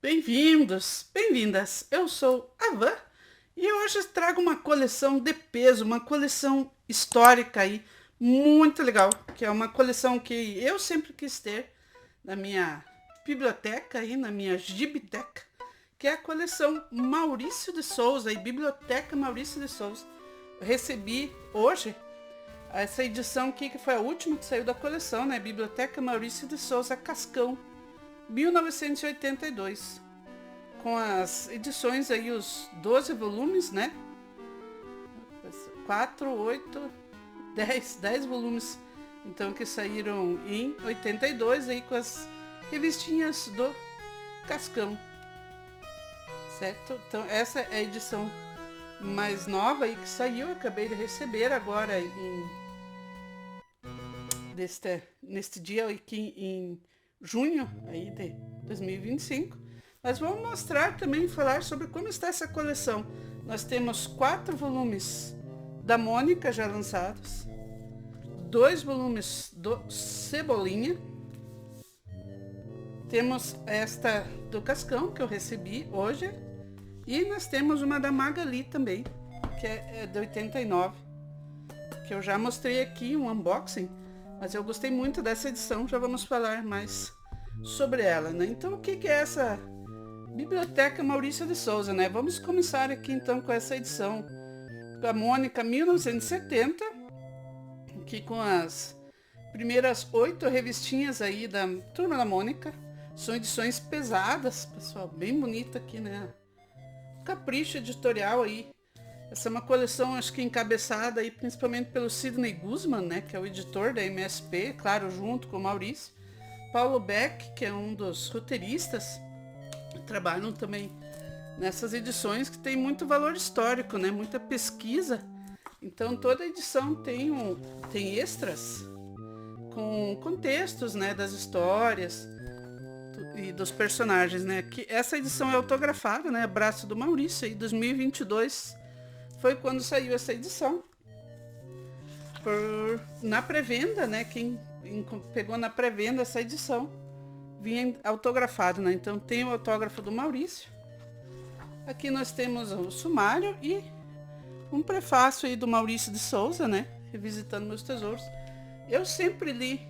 Bem-vindos, bem-vindas. Eu sou a Van e hoje trago uma coleção de peso, uma coleção histórica aí muito legal, que é uma coleção que eu sempre quis ter na minha biblioteca aí, na minha gibiteca, que é a coleção Maurício de Souza e Biblioteca Maurício de Souza. Eu recebi hoje essa edição aqui, que foi a última que saiu da coleção, né? Biblioteca Maurício de Souza Cascão, 1982, com as edições aí, os 12 volumes, né? 4, 8, 10 volumes, então, que saíram em 82 aí com as revistinhas do Cascão, certo? Então essa é a edição mais nova aí que saiu, eu acabei de receber agora neste dia aqui em junho aí de 2025. Mas vamos mostrar também, falar sobre como está essa coleção. Nós temos 4 volumes da Mônica já lançados, 2 volumes do Cebolinha, temos esta do Cascão que eu recebi hoje, e nós temos uma da Magali também, que é de 89, que eu já mostrei aqui um unboxing, mas eu gostei muito dessa edição, já vamos falar mais sobre ela, né? Então, o que é essa Biblioteca Maurício de Souza, né? Vamos começar aqui então com essa edição da Mônica 1970, que com as primeiras 8 revistinhas aí da Turma da Mônica. São edições pesadas, pessoal, bem bonita aqui, né? Capricho editorial aí. Essa é uma coleção, acho que encabeçada aí principalmente pelo Sidney Guzman, né? Que é o editor da MSP, claro, junto com o Maurício. Paulo Beck, que é um dos roteiristas, trabalham também nessas edições, que tem muito valor histórico, né? Muita pesquisa. Então toda edição tem extras com contextos, né, das histórias e dos personagens, né? Que essa edição é autografada, né? Abraço do Maurício, aí 2022 foi quando saiu essa edição. Na pré-venda, né? Quem pegou na pré-venda essa edição vinha autografado, né? Então tem o autógrafo do Maurício. Aqui nós temos o sumário e um prefácio aí do Maurício de Souza, né? Revisitando meus tesouros. Eu sempre li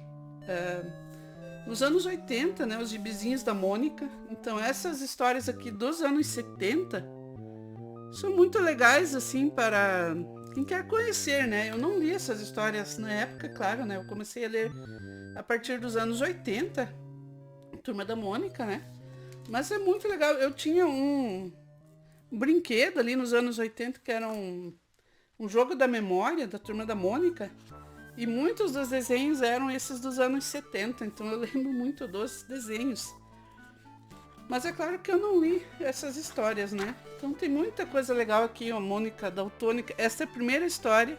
nos anos 80, né? Os gibizinhos da Mônica. Então essas histórias aqui dos anos 70 são muito legais, assim, para quem quer conhecer, né? Eu não li essas histórias na época, claro, né? Eu comecei a ler a partir dos anos 80, Turma da Mônica, né? Mas é muito legal. Eu tinha um brinquedo ali nos anos 80 que era um jogo da memória da Turma da Mônica, e muitos dos desenhos eram esses dos anos 70, então eu lembro muito dos desenhos. Mas é claro que eu não li essas histórias, né? Então tem muita coisa legal aqui, a Mônica Daltônica. Essa é a primeira história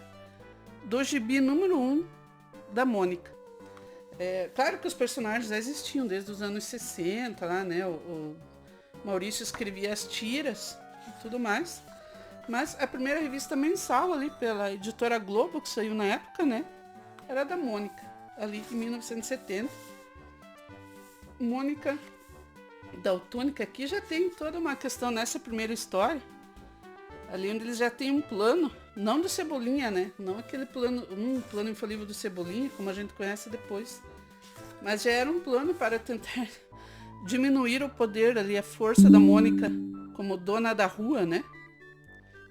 do gibi número 1 da Mônica. Claro que os personagens já existiam desde os anos 60, lá, né? O Maurício escrevia as tiras e tudo mais. Mas a primeira revista mensal ali pela editora Globo, que saiu na época, né? Era da Mônica, ali em 1970. Mônica Daltônica aqui já tem toda uma questão nessa primeira história, ali onde eles já tem um plano, não do Cebolinha, né? Não aquele plano, um plano infalível do Cebolinha, como a gente conhece depois. Mas já era um plano para tentar diminuir o poder ali, a força da Mônica como dona da rua, né?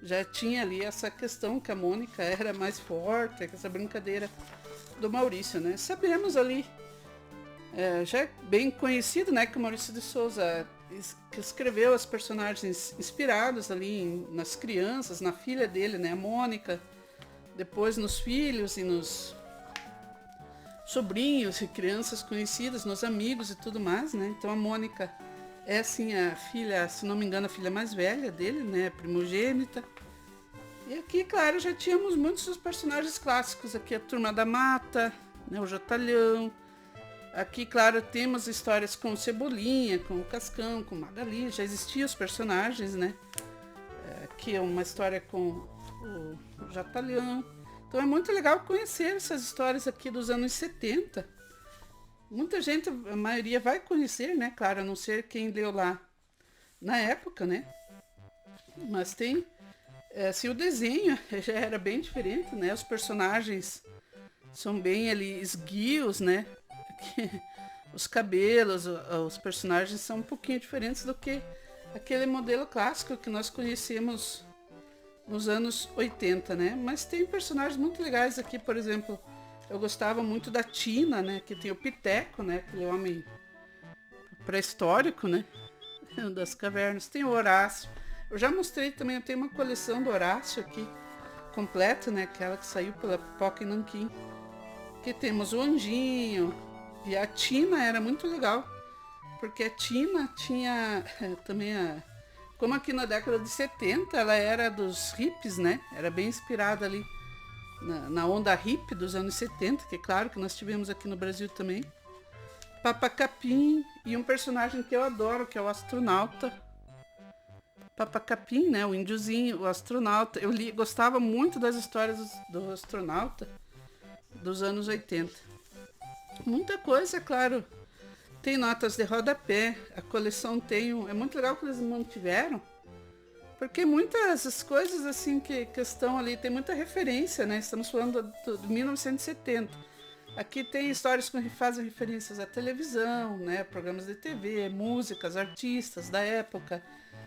Já tinha ali essa questão que a Mônica era mais forte, essa brincadeira do Maurício, né? Sabemos ali, já é bem conhecido, né, que o Maurício de Souza que escreveu os personagens inspirados ali nas crianças, na filha dele, né, a Mônica, depois nos filhos e nos sobrinhos e crianças conhecidas, nos amigos e tudo mais, né? Então a Mônica é assim a filha, se não me engano, a filha mais velha dele, né, primogênita. E aqui, claro, já tínhamos muitos dos personagens clássicos, aqui a Turma da Mata, né, o Jotalhão. Aqui, claro, temos histórias com o Cebolinha, com o Cascão, com o Magali, já existiam os personagens, né? Aqui é uma história com o Jotalhão. Então é muito legal conhecer essas histórias aqui dos anos 70. Muita gente, a maioria vai conhecer, né? Claro, a não ser quem leu lá na época, né? Mas tem, assim, o desenho já era bem diferente, né? Os personagens são bem ali esguios, né? Os cabelos, os personagens são um pouquinho diferentes do que aquele modelo clássico que nós conhecemos nos anos 80, né? Mas tem personagens muito legais aqui, por exemplo, eu gostava muito da Tina, né? Que tem o Piteco, né? Aquele homem pré-histórico, né? Das cavernas. Tem o Horácio. Eu já mostrei também, eu tenho uma coleção do Horácio aqui, completa, né? Aquela que saiu pela Pipoca e Nanquim. Que temos o Anjinho. E a Tina era muito legal. Porque a Tina tinha também como aqui na década de 70 ela era dos hippies, né? Era bem inspirada ali na onda hippie dos anos 70, que é claro que nós tivemos aqui no Brasil também. Papa Capim e um personagem que eu adoro, que é o astronauta. Papa Capim, né? O índiozinho, o astronauta. Eu gostava muito das histórias do astronauta dos anos 80. Muita coisa, é claro. Tem notas de rodapé, a coleção tem é muito legal que eles mantiveram, porque muitas coisas assim que estão ali, tem muita referência, né? Estamos falando de 1970. Aqui tem histórias que fazem referências à televisão, né? Programas de TV, músicas, artistas da época.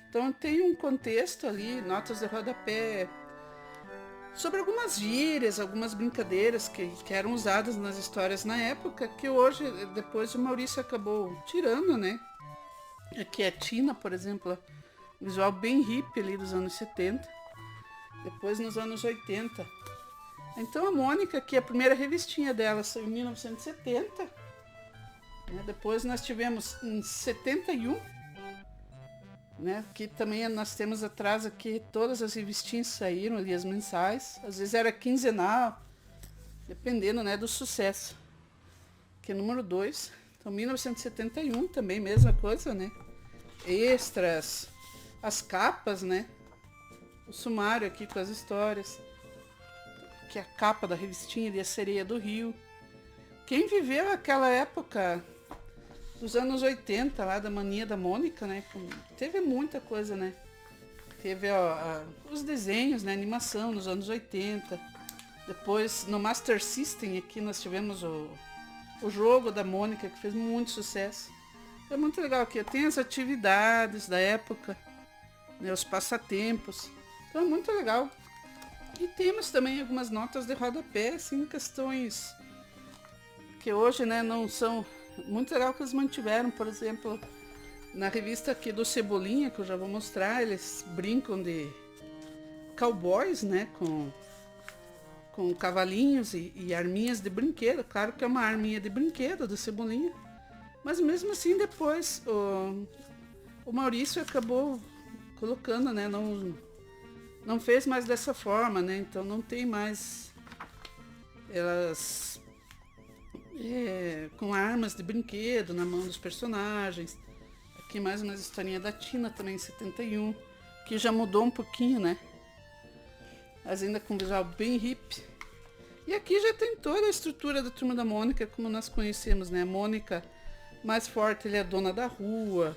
Então tem um contexto ali, notas de rodapé, sobre algumas gírias, algumas brincadeiras que eram usadas nas histórias na época, que hoje, depois o Maurício acabou tirando, né? Aqui é a Tina, por exemplo, um visual bem hippie ali dos anos 70, depois nos anos 80. Então a Mônica, que é a primeira revistinha dela, saiu em 1970, né? Depois nós tivemos em 71, né? Que também nós temos atrás aqui, todas as revistinhas saíram ali, as mensais, às vezes era quinzenal, dependendo, né, do sucesso. Que é número 2, então 1971 também, mesma coisa, né? Extras, as capas, né? O sumário aqui com as histórias, que é a capa da revistinha de A Sereia do Rio. Quem viveu aquela época dos anos 80, lá da Mania da Mônica, né? Teve muita coisa, né? Teve os desenhos, né? Animação nos anos 80. Depois, no Master System, aqui nós tivemos o jogo da Mônica, que fez muito sucesso. É muito legal aqui. Tem as atividades da época, né? Os passatempos. Então é muito legal. E temos também algumas notas de rodapé, assim, questões que hoje, né, não são... Muito legal que eles mantiveram, por exemplo, na revista aqui do Cebolinha, que eu já vou mostrar, eles brincam de cowboys, né, com cavalinhos e arminhas de brinquedo. Claro que é uma arminha de brinquedo do Cebolinha, mas mesmo assim depois o Maurício acabou colocando, né, não fez mais dessa forma, né, então não tem mais elas... com armas de brinquedo na mão dos personagens. Aqui mais uma historinha da Tina também em 71, que já mudou um pouquinho, né? Mas ainda com um visual bem hippie. E aqui já tem toda a estrutura da Turma da Mônica, como nós conhecemos, né? A Mônica mais forte, ele é a dona da rua,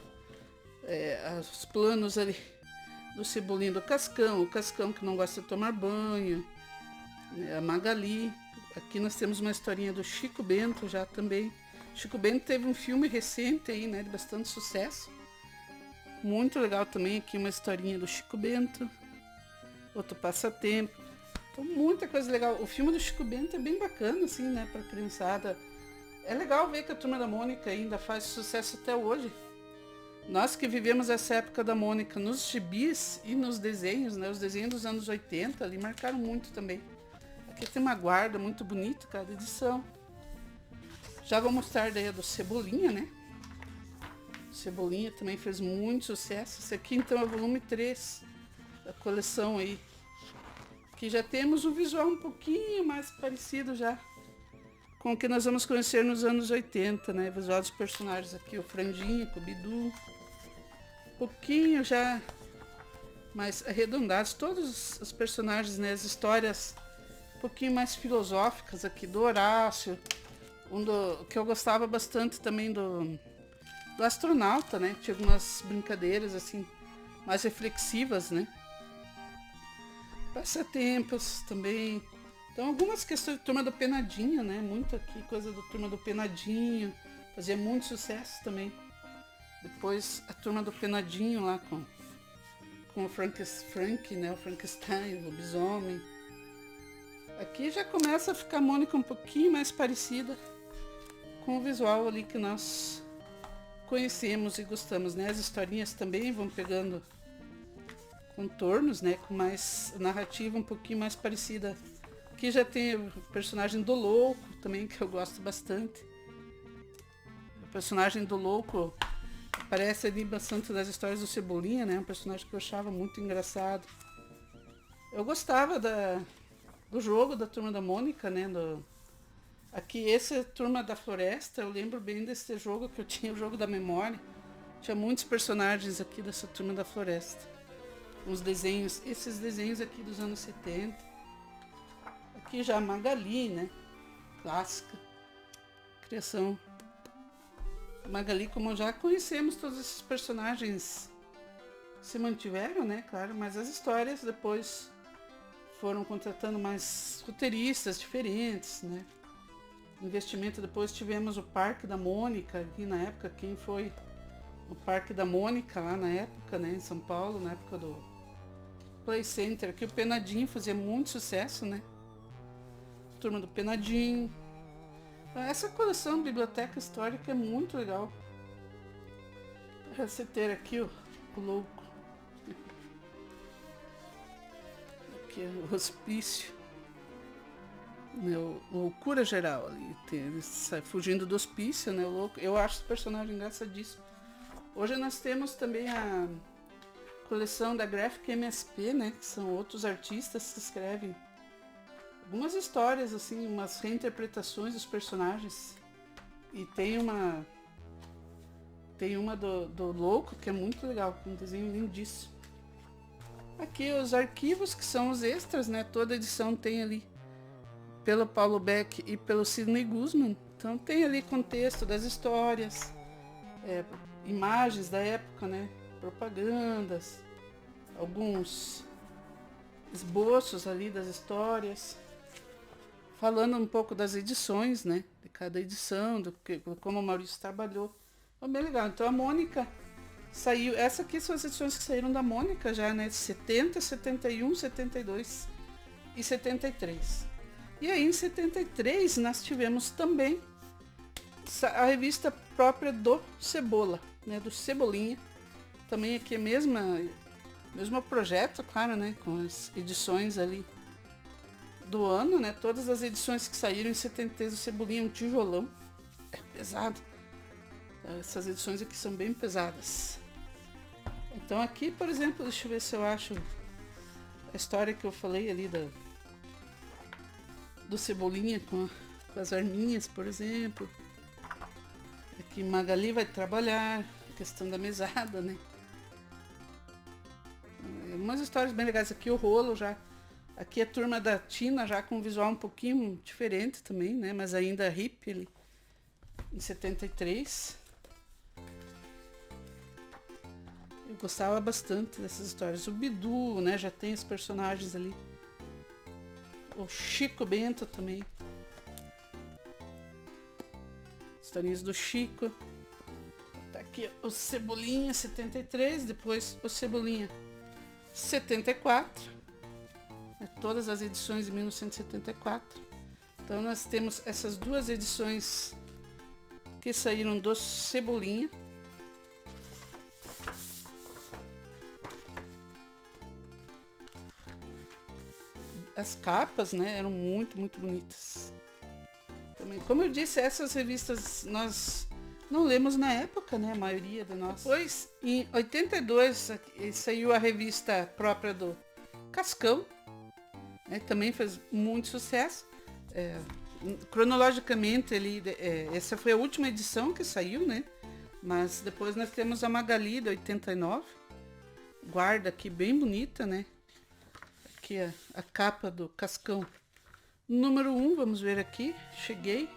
os planos ali do Cebolinha, do Cascão, o Cascão que não gosta de tomar banho, né? A Magali. Aqui nós temos uma historinha do Chico Bento já também. Chico Bento teve um filme recente aí, né, de bastante sucesso. Muito legal também aqui uma historinha do Chico Bento. Outro passatempo. Então muita coisa legal. O filme do Chico Bento é bem bacana, assim, né, pra criançada. É legal ver que a Turma da Mônica ainda faz sucesso até hoje. Nós que vivemos essa época da Mônica nos gibis e nos desenhos, né, os desenhos dos anos 80 ali marcaram muito também. Aqui tem uma guarda muito bonita, cada edição. Já vou mostrar daí a do Cebolinha, né? Cebolinha também fez muito sucesso. Esse aqui então é o volume 3 da coleção aí. Aqui já temos um visual um pouquinho mais parecido já com o que nós vamos conhecer nos anos 80, né? O visual dos personagens aqui, o Franjinha, o Bidu. Um pouquinho já mais arredondados. Todos os personagens, né? As histórias um pouquinho mais filosóficas aqui do Horácio, que eu gostava bastante também do astronauta, né? Tinha algumas brincadeiras assim, mais reflexivas, né? Passatempos também. Então algumas questões, Turma do Penadinho, né? Muito aqui, coisa do Turma do Penadinho. Fazia muito sucesso também. Depois a Turma do Penadinho lá com o Frank, né? O Frankenstein, o lobisomem. Aqui já começa a ficar a Mônica um pouquinho mais parecida com o visual ali que nós conhecemos e gostamos, né? As historinhas também vão pegando contornos, né? Com mais narrativa um pouquinho mais parecida. Aqui já tem o personagem do Louco também, que eu gosto bastante. O personagem do Louco aparece ali bastante das histórias do Cebolinha, né? Um personagem que eu achava muito engraçado. Eu gostava do jogo da Turma da Mônica, né? Aqui, esse Turma da Floresta, eu lembro bem desse jogo que eu tinha, o jogo da memória. Tinha muitos personagens aqui dessa Turma da Floresta. Uns desenhos, esses desenhos aqui dos anos 70. Aqui já a Magali, né? Clássica. Criação. A Magali, como já conhecemos, todos esses personagens se mantiveram, né? Claro, mas as histórias depois foram contratando mais roteiristas diferentes, né? Investimento, depois tivemos o Parque da Mônica aqui na época, quem foi o Parque da Mônica lá na época, né, em São Paulo, na época do Play Center, que o Penadinho fazia muito sucesso, né? Turma do Penadinho. Essa coleção Biblioteca Histórica é muito legal. Para você ter aqui o Louco. Aqui é o Hospício. Loucura geral ali, ele sai fugindo do hospício, né? O Louco. Eu acho esse personagem engraçadíssimo. Hoje nós temos também a coleção da Graphic MSP, né? Que são outros artistas que escrevem algumas histórias, assim, umas reinterpretações dos personagens. E tem uma do Louco que é muito legal, um desenho lindíssimo. Aqui os arquivos, que são os extras, né? Toda edição tem ali pelo Paulo Beck e pelo Sidney Guzman. Então tem ali contexto das histórias, imagens da época, né? Propagandas, alguns esboços ali das histórias, falando um pouco das edições, né? De cada edição, como o Maurício trabalhou. Então, bem legal. Então a Mônica saiu, essa aqui são as edições que saíram da Mônica já, né? 70, 71, 72 e 73. E aí em 73 nós tivemos também a revista própria do Cebola, né, do Cebolinha. Também aqui é mesmo projeto, claro, né, com as edições ali do ano, né, todas as edições que saíram em 73 do Cebolinha, um tijolão, é pesado. Essas edições aqui são bem pesadas. Então aqui, por exemplo, deixa eu ver se eu acho a história que eu falei ali do Cebolinha com as arminhas, por exemplo. Aqui Magali vai trabalhar, a questão da mesada, né? Umas histórias bem legais. Aqui o Rolo já. Aqui a Turma da Tina já com um visual um pouquinho diferente também, né? Mas ainda hippie ali, em 73. Eu gostava bastante dessas histórias. O Bidu, né? Já tem os personagens ali. O Chico Bento também. Historinhas do Chico. Tá aqui o Cebolinha 73, depois o Cebolinha 74. Todas as edições de 1974. Então nós temos essas duas edições que saíram do Cebolinha. As capas, né, eram muito, muito bonitas. Também, como eu disse, essas revistas nós não lemos na época, né, a maioria de nós. Depois, em 82, saiu a revista própria do Cascão, né, também fez muito sucesso. Cronologicamente, essa foi a última edição que saiu, né, mas depois nós temos a Magali, de 89, guarda aqui bem bonita, né. Aqui a capa do Cascão número 1, vamos ver aqui, cheguei.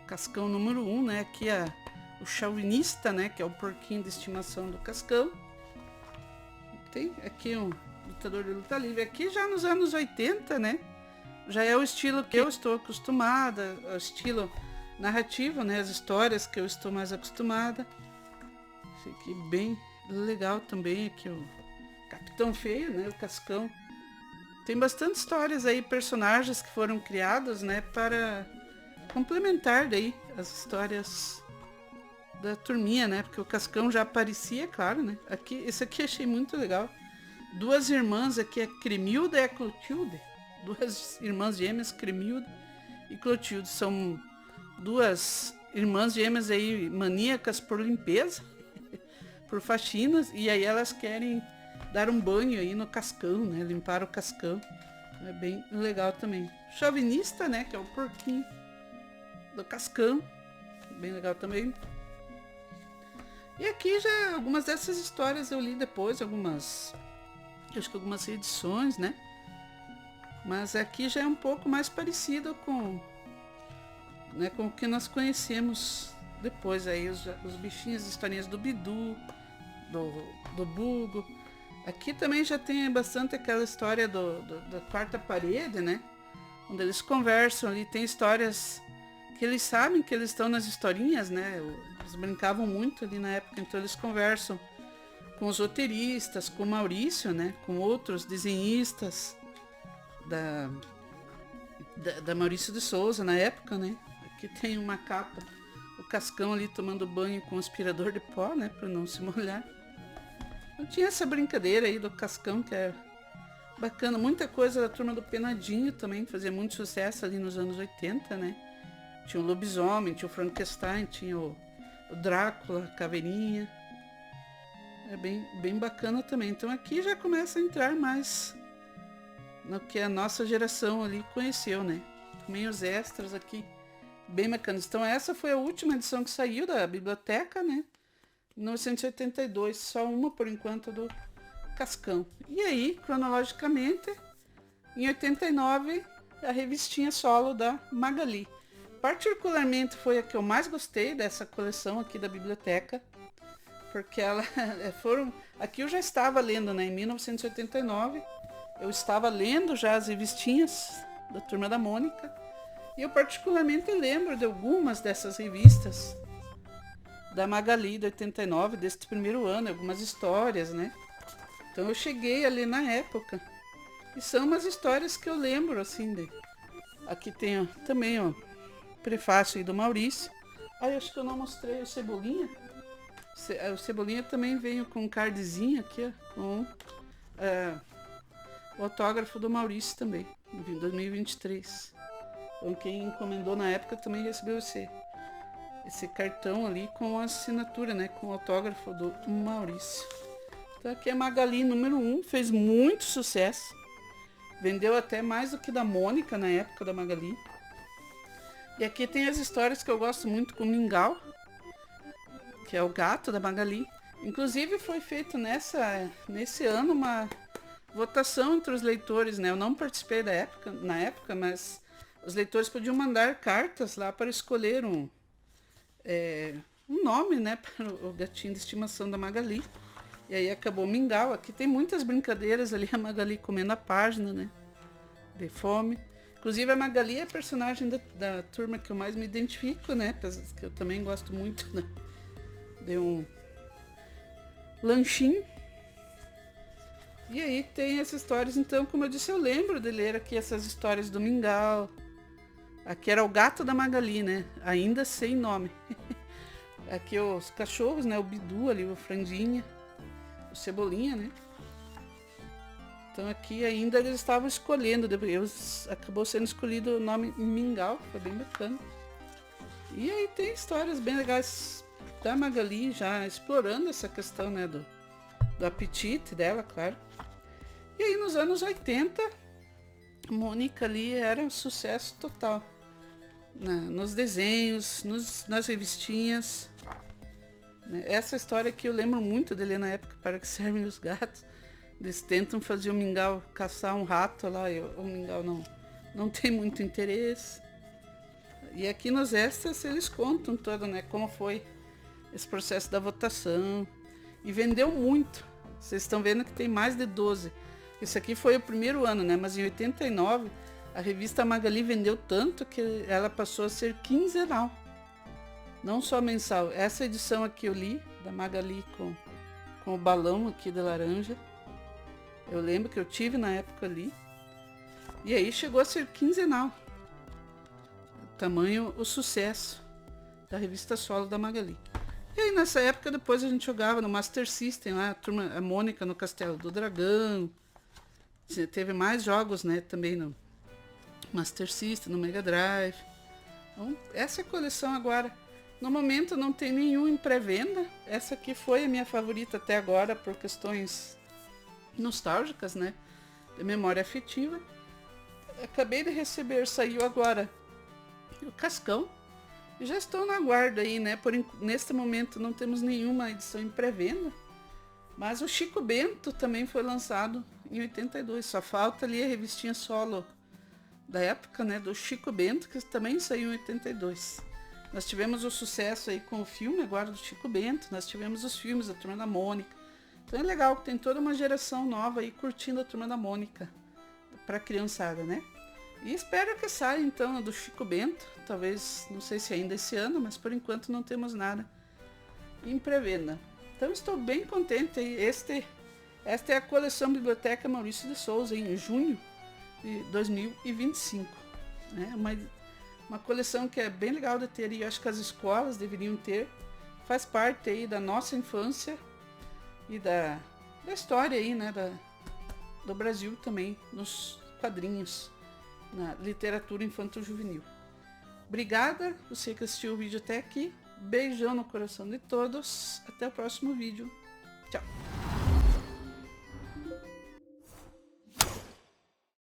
Cascão número 1, né? Aqui o chauvinista, né? Que é o porquinho de estimação do Cascão. Tem aqui um lutador de luta livre. Aqui já nos anos 80, né? Já é o estilo que eu estou acostumada, o estilo narrativo, né? As histórias que eu estou mais acostumada. Esse aqui bem legal também, aqui o Capitão Feio, né? O Cascão. Tem bastante histórias aí, personagens que foram criados, né? Para complementar daí as histórias da turminha, né? Porque o Cascão já aparecia, claro, né? Aqui, esse aqui achei muito legal. Duas irmãs aqui, a Cremilda e a Clotilde. Duas irmãs gêmeas, Cremilda e Clotilde. São duas irmãs gêmeas aí maníacas por limpeza, por faxinas, e aí elas querem dar um banho aí no Cascão, né? Limpar o Cascão. É bem legal também. Chauvinista, né? Que é o porquinho do Cascão. Bem legal também. E aqui já algumas dessas histórias eu li depois, acho que algumas edições, né? Mas aqui já é um pouco mais parecido com o que nós conhecemos depois aí, os bichinhos, as historinhas do Bidu, do Bugo. Aqui também já tem bastante aquela história da quarta parede, né? Onde eles conversam ali, tem histórias que eles sabem que eles estão nas historinhas, né? Eles brincavam muito ali na época, então eles conversam com os roteiristas, com o Maurício, né? Com outros desenhistas da Maurício de Souza na época, né? Aqui tem uma capa, o Cascão ali tomando banho com aspirador de pó, né? Para não se molhar. Então tinha essa brincadeira aí do Cascão que é bacana. Muita coisa da turma do Penadinho também, que fazia muito sucesso ali nos anos 80, né? Tinha o Lobisomem, tinha o Frankenstein, tinha o Drácula, a Caveirinha. É bem bacana também. Então aqui já começa a entrar mais no que a nossa geração ali conheceu, né? Também os extras aqui, bem bacanas. Então essa foi a última edição que saiu da biblioteca, né? Em 1982, só uma por enquanto do Cascão. E aí, cronologicamente, em 89, a revistinha solo da Magali. Particularmente foi a que eu mais gostei dessa coleção aqui da biblioteca, porque aqui eu já estava lendo, né? Em 1989, eu estava lendo já as revistinhas da Turma da Mônica, e eu particularmente lembro de algumas dessas revistas da Magali de 89, deste primeiro ano, algumas histórias, né? Então eu cheguei ali na época, e são umas histórias que eu lembro, assim, aqui tem também, ó, prefácio aí do Maurício. Aí acho que eu não mostrei o Cebolinha. O Cebolinha também veio com um cardzinho aqui, ó, com o autógrafo do Maurício também, em 2023. Então quem encomendou na época também recebeu esse cartão ali com a assinatura, né, com o autógrafo do Maurício. Então aqui é Magali número 1, fez muito sucesso. Vendeu até mais do que da Mônica na época da Magali. E aqui tem as histórias que eu gosto muito com o Mingau, que é o gato da Magali. Inclusive foi feito nesse ano uma votação entre os leitores, né? Eu não participei na época, mas os leitores podiam mandar cartas lá para escolher um nome, né, para o gatinho de estimação da Magali. E aí acabou o Mingau. Aqui tem muitas brincadeiras ali, a Magali comendo a página, né, de fome. Inclusive a Magali é a personagem da turma que eu mais me identifico, né, que eu também gosto muito, né, de um lanchinho. E aí tem essas histórias, então, como eu disse, eu lembro de ler aqui essas histórias do Mingau. Aqui era o gato da Magali, né, ainda sem nome. Aqui os cachorros, né, o Bidu ali, o Franjinha, o Cebolinha, né. Então aqui ainda eles estavam escolhendo, acabou sendo escolhido o nome Mingau, foi bem bacana. E aí tem histórias bem legais da Magali já explorando essa questão, né, do apetite dela, claro. E aí nos anos 80, a Mônica ali era um sucesso total. Nos desenhos, nas revistinhas. Essa história que eu lembro muito de ler na época, Para que servem os gatos. Eles tentam fazer o Mingau caçar um rato lá, e o Mingau não tem muito interesse. E aqui nos extras eles contam todo, né, como foi esse processo da votação. E vendeu muito. Vocês estão vendo que tem mais de 12. Isso aqui foi o primeiro ano, né? Mas em 89, a revista Magali vendeu tanto que ela passou a ser quinzenal. Não só mensal. Essa edição aqui eu li, da Magali com o balão aqui de laranja. Eu lembro que eu tive na época ali. E aí chegou a ser quinzenal. Tamanho, o sucesso da revista solo da Magali. E aí nessa época depois a gente jogava no Master System, lá, a Mônica no Castelo do Dragão. Teve mais jogos, né, também no Master System, no Mega Drive. Então, essa é a coleção agora. No momento não tem nenhum em pré-venda. Essa aqui foi a minha favorita até agora por questões nostálgicas, né, de memória afetiva. Acabei de receber, saiu agora o Cascão. E já estou na guarda aí, né? Neste momento não temos nenhuma edição em pré-venda. Mas o Chico Bento também foi lançado em 82. Só falta ali a revistinha solo da época, né? Do Chico Bento, que também saiu em 82. Nós tivemos o sucesso aí com o filme agora do Chico Bento. Nós tivemos os filmes da Turma da Mônica. Então é legal que tem toda uma geração nova aí curtindo a Turma da Mônica. Pra criançada, né? E espero que saia então a do Chico Bento, talvez, não sei se ainda esse ano, mas por enquanto não temos nada em pré-venda. Então estou bem contente. Esta é a coleção Biblioteca Maurício de Souza em junho de 2025. Né? Uma coleção que é bem legal de ter e eu acho que as escolas deveriam ter. Faz parte aí da nossa infância e da história aí, né? Do Brasil também, nos quadrinhos, na literatura infanto-juvenil. Obrigada, você que assistiu o vídeo até aqui. Beijão no coração de todos. Até o próximo vídeo. Tchau.